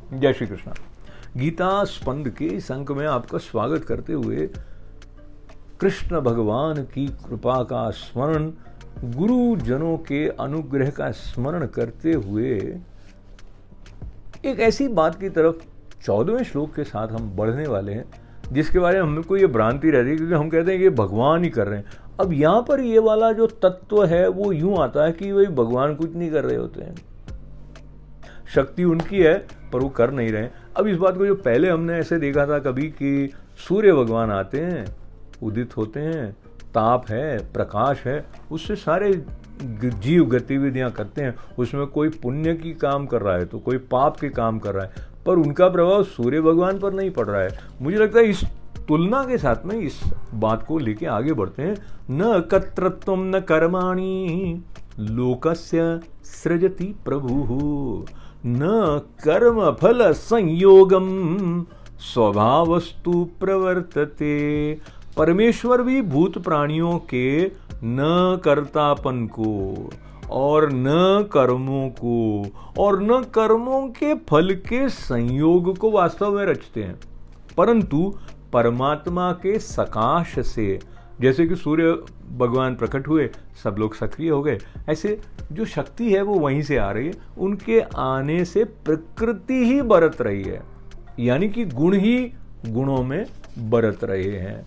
जय श्री कृष्ण। गीता स्पंद के इस अंक में आपका स्वागत करते हुए कृष्ण भगवान की कृपा का स्मरण, गुरुजनों के अनुग्रह का स्मरण करते हुए एक ऐसी बात की तरफ 14वें श्लोक के साथ हम बढ़ने वाले हैं जिसके बारे में हमको ये भ्रांति रहती है, क्योंकि हम कहते हैं कि भगवान ही कर रहे हैं। अब यहाँ पर ये वाला जो तत्व है वो यूं आता है कि वही भगवान कुछ नहीं कर रहे होते हैं, शक्ति उनकी है पर वो कर नहीं रहे। अब इस बात को जो पहले हमने ऐसे देखा था कभी कि सूर्य भगवान आते हैं, उदित होते हैं, ताप है, प्रकाश है, उससे सारे जीव गतिविधियां करते हैं, उसमें कोई पुण्य की काम कर रहा है तो कोई पाप के काम कर रहा है, पर उनका प्रभाव सूर्य भगवान पर नहीं पड़ रहा है। मुझे लगता है इस तुलना के साथ में इस बात को लेके आगे बढ़ते हैं। न कर्तृत्वं न कर्माणि लोकस्य सृजति प्रभुः, न कर्म फल संयोगम स्वभावस्तु प्रवर्तते। परमेश्वर भी भूत प्राणियों के न कर्तापन को और न कर्मों को और न कर्मों के फल के संयोग को वास्तव में रचते हैं, परंतु परमात्मा के सकाश से, जैसे कि सूर्य भगवान प्रकट हुए सब लोग सक्रिय हो गए, ऐसे जो शक्ति है वो वहीं से आ रही है, उनके आने से प्रकृति ही बरत रही है, यानी कि गुण ही गुणों में बरत रहे हैं।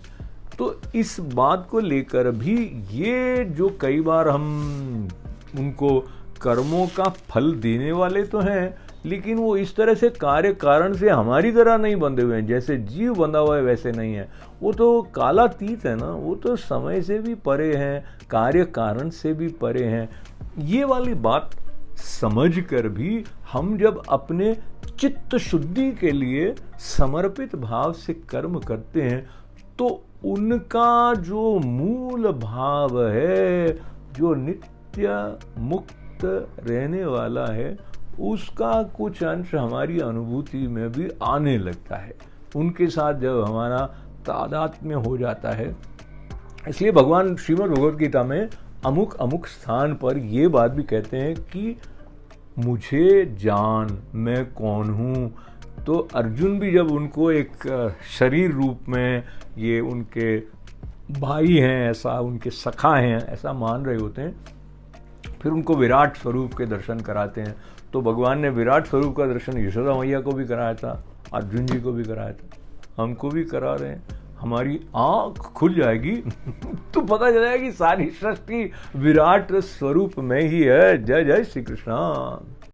तो इस बात को लेकर भी ये जो कई बार हम उनको कर्मों का फल देने वाले तो हैं, लेकिन वो इस तरह से कार्य कारण से हमारी तरह नहीं बंधे हुए हैं, जैसे जीव बंधा हुआ है वैसे नहीं है। वो तो कालातीत है ना, वो तो समय से भी परे हैं, कार्य कारण से भी परे हैं। ये वाली बात समझ कर भी हम जब अपने चित्त शुद्धि के लिए समर्पित भाव से कर्म करते हैं तो उनका जो मूल भाव है, जो नित्य मुक्त रहने वाला है, उसका कुछ अंश हमारी अनुभूति में भी आने लगता है, उनके साथ जब हमारा तादात्म्य हो जाता है। इसलिए भगवान श्रीमद् भगवद गीता में अमुक अमुक स्थान पर ये बात भी कहते हैं कि मुझे जान, मैं कौन हूँ। तो अर्जुन भी जब उनको एक शरीर रूप में, ये उनके भाई हैं ऐसा, उनके सखा हैं ऐसा मान रहे होते हैं, फिर उनको विराट स्वरूप के दर्शन कराते हैं। तो भगवान ने विराट स्वरूप का दर्शन यशोदा मैया को भी कराया था, अर्जुन जी को भी कराया था, हमको भी करा रहे हैं। हमारी आँख खुल जाएगी तो पता चलेगा कि सारी सृष्टि विराट स्वरूप में ही है। जय जय श्री कृष्ण।